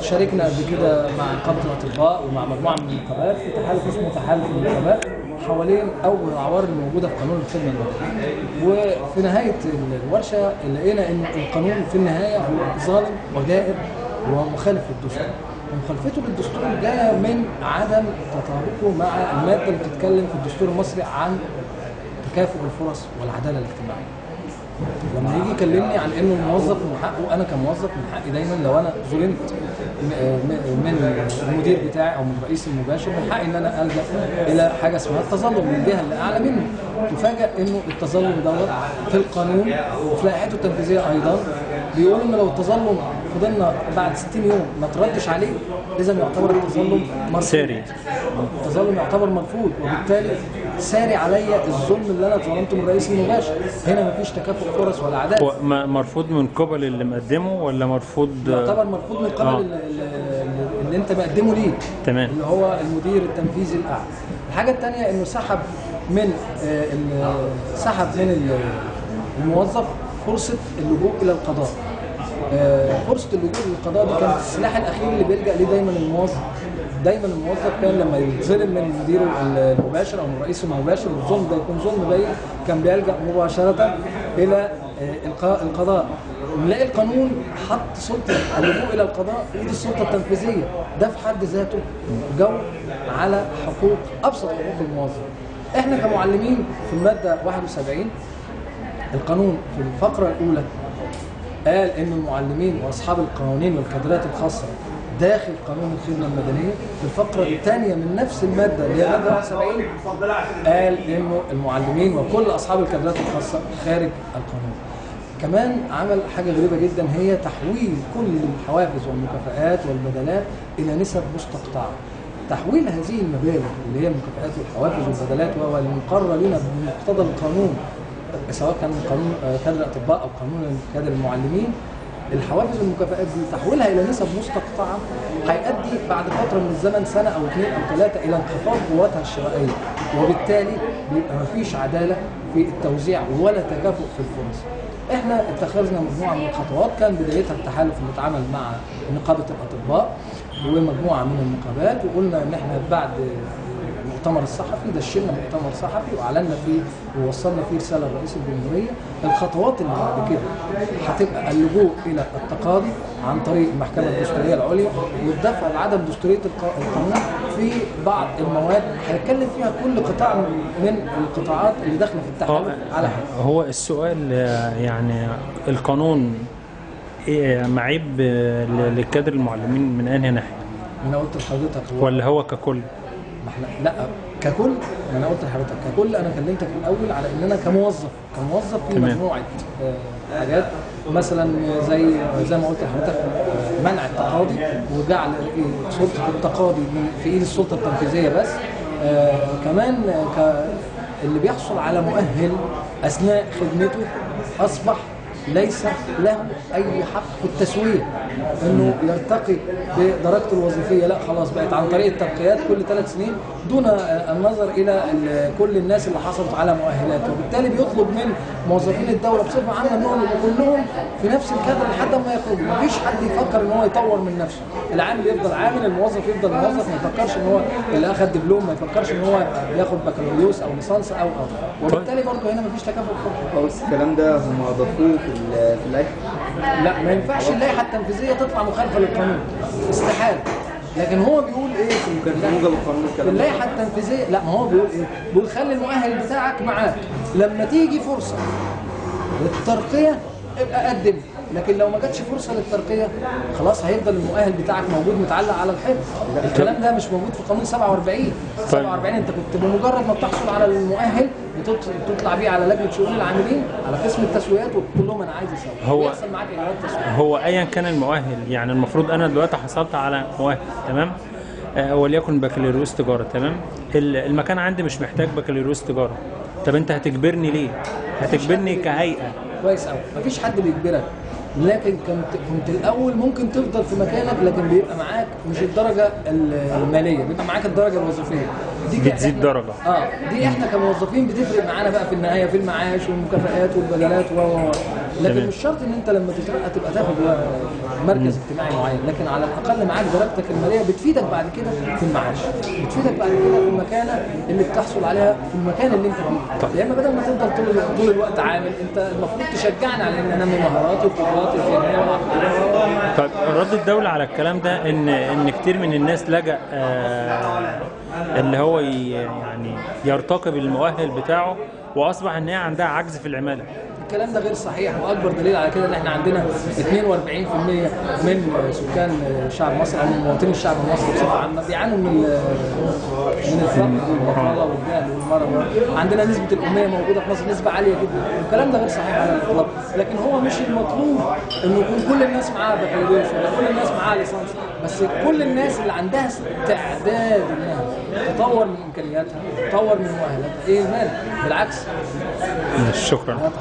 شاركنا قبل كده مع نقابه الاطباء ومع مجموعه من النقابات في تحالف اسمه تحالف النقابات حوالين اول الاعوار الموجوده في قانون الخدمه المدنيه. وفي نهايه الورشه لقينا ان القانون في النهايه هو ظالم ودائر ومخالف للدستور. ومخالفته للدستور جايه من عدم تطابقه مع الماده اللي بتتكلم في الدستور المصري عن تكافؤ الفرص والعداله الاجتماعيه. لما يجي يكلمني عن انه الموظف من حقه، انا كموظف من حقي دايما لو انا ظلمت من المدير بتاعي او من الرئيس المباشر، من حقي ان انا الجا الى حاجه اسمها التظلم من الجهه اللي اعلى مني. تفاجئ انه التظلم دوت في القانون وفي لائحته التنفيذيه ايضا بيقول ان لو التظلم فضلنا بعد 60 يوم ما تردش عليه اذا يعتبر التظلم مرفوض. التظلم يعتبر مرفوض، وبالتالي ساري عليا الظلم اللي انا ظلمته من الرئيس المباشر. هنا مفيش تكافؤ فرص ولا عداله. مرفوض من قبل اللي مقدمه ولا مرفوض؟ يعتبر مرفوض من قبل اللي انت مقدمه ليه. تمام. اللي هو المدير التنفيذي الاعلى. الحاجه الثانيه انه سحب من الموظف فرصه اللجوء الى القضاء. فرصه اللجوء للقضاء دي كانت السلاح الاخير اللي بيلجا ليه دايما الموظف. دايما الموظف كان لما يتظلم من مديره المباشر او من رئيسه المباشر والظلم ده يكون ظلم باين، كان بيلجا مباشره الى القضاء. نلاقي القانون حط سلطه اللجوء الى القضاء في ايد السلطه التنفيذيه. ده في حد ذاته جو على حقوق ابسط حقوق الموظف. احنا كمعلمين في الماده 71 القانون في الفقره الاولى قال ان المعلمين واصحاب القوانين والكادرات الخاصه داخل قانون الخدمه المدنيه. في الفقره الثانيه من نفس الماده اللي هي ماده 71 قال انه المعلمين وكل اصحاب الكادرات الخاصه خارج القانون. كمان عمل حاجه غريبه جدا، هي تحويل كل الحوافز والمكافآت والبدلات الى نسب مستقطعه. تحويل هذه المبالغ اللي هي المكافآت والحوافز والبدلات والمقرره لنا بمقتضى القانون، سواء كان قانون كادر الاطباء او قانون كادر المعلمين، الحوافز والمكافآت دي تحويلها الى نسب مستقطعه هيؤدي بعد فتره من الزمن سنه او 2 أو 3 الى انخفاض قوتها الشرائيه، وبالتالي بيبقى مفيش عداله في التوزيع ولا تكافؤ في الفرص. احنا اتخذنا مجموعه من الخطوات، كان بدايتها التحالف اللي اتعمل مع نقابه الاطباء ومجموعه من النقابات، وقلنا ان احنا بعد المؤتمر الصحفي دشنا مؤتمر صحفي واعلنا فيه ووصلنا فيه رساله لرئيس الجمهوريه. الخطوات اللي بعد كده هتبقى اللجوء الى التقاضي عن طريق المحكمه الدستوريه العليا والدفع بعدم دستوريه القانون في بعض المواد هنتكلم فيها كل قطاع من القطاعات اللي داخله في التحالف على حد. هو السؤال يعني القانون معيب لكادر المعلمين من انهي ناحيه؟ انا قلت لحضرتك ولا هو ككل؟ لا ككل. انا قلت لحضرتك ككل. انا كلمتك الاول على ان انا كموظف في مجموعه حاجات، مثلا زي ما قلت لحضرتك منع التقاضي وجعل سلطه التقاضي في ايد السلطه التنفيذيه بس. كمان اللي بيحصل على مؤهل اثناء خدمته اصبح ليس له اي حق في التسويه انه يرتقي بدرجته الوظيفيه. لا خلاص بقت عن طريق الترقيات كل 3 سنين دون النظر الى كل الناس اللي حصلت على مؤهلات، وبالتالي بيطلب من موظفين الدوله بصفه عامه انهم كلهم في نفس الكادر لحد ما يخرجوا. مفيش حد يفكر ان هو يطور من نفسه. العامل يفضل عامل، الموظف يفضل موظف، ما يفكرش ان هو اللي اخذ دبلوم ما يفكرش ان هو ياخد بكالوريوس او ليسانس او وبالتالي برضه هنا مفيش تكافؤ فرص. بس الكلام ده هم ضافوه في اللائحه؟ لا ما ينفعش اللائحه التنفيذيه تطلع مخالفه للقانون، استحاله. لكن هو بيقول ايه كان موجب القانون الكلام ده؟ اللائحه التنفيذيه لا، ما هو بيقول ايه؟ بيقول خلي المؤهل بتاعك معاك، لما تيجي فرصه للترقيه ابقى قدم، لكن لو ما جاتش فرصه للترقيه خلاص هيفضل المؤهل بتاعك موجود متعلق على الحيط. الكلام ده مش موجود في قانون 47. 47 انت كنت بمجرد ما بتحصل على المؤهل بتطلع بيه على لجنه شؤون العاملين على قسم التسويات وتقول لهم انا عايز اسوي. بيحصل معاك اجراءات تسويه. هو ايا كان المؤهل، يعني المفروض انا دلوقتي حصلت على مؤهل تمام، وليكن بكالوريوس تجاره تمام، المكان عندي مش محتاج بكالوريوس تجاره، طب انت هتجبرني ليه؟ هتجبرني كهيئه؟ كويس قوي، مفيش حد بيجبرك، لكن كنت الاول ممكن تفضل في مكانك، لكن بيبقى معاك مش الدرجه الماليه، بيبقى معاك الدرجه الوظيفيه دي بتزيد درجه. دي احنا كموظفين بتفرق معانا بقى في النهايه في المعاش والمكافآت والبدلات لكن تمام. مش شرط ان انت لما تترقى تبقى تاخد مركز اجتماعي معين، لكن على الاقل معاك درجتك الماليه بتفيدك بعد كده في المعاش، بتفيدك بعد كده في المكانه اللي بتحصل عليها في المكان اللي انت فيه. يا اما بدل ما تفضل طول الوقت عامل، انت المفروض تشجعني على ان انمي مهاراتي وقدراتي الذهنيه والعقليه. طيب رد الدولة على الكلام ده ان كتير من الناس لجأ اللي هو يعني يرتقي بالمؤهل بتاعه، واصبح ان هي عندها عجز في العمالة. الكلام ده غير صحيح، واكبر دليل على كده ان احنا عندنا 42% من سكان شعب مصر او من مواطني الشعب المصري بصفه عامه بيعانوا من الفقر والبطاله والجهل والمرض. عندنا نسبه الاميه موجوده في مصر نسبه عاليه جدا، والكلام ده غير صحيح على الاطلاق، لكن هو مش المطلوب انه يكون كل الناس معاها بكالوريوس ولا كل الناس معاها ليسانس، بس كل الناس اللي عندها استعداد انها تطور من امكانياتها، تطور من مؤهلاتها، ايه المانع؟ بالعكس. شكرا.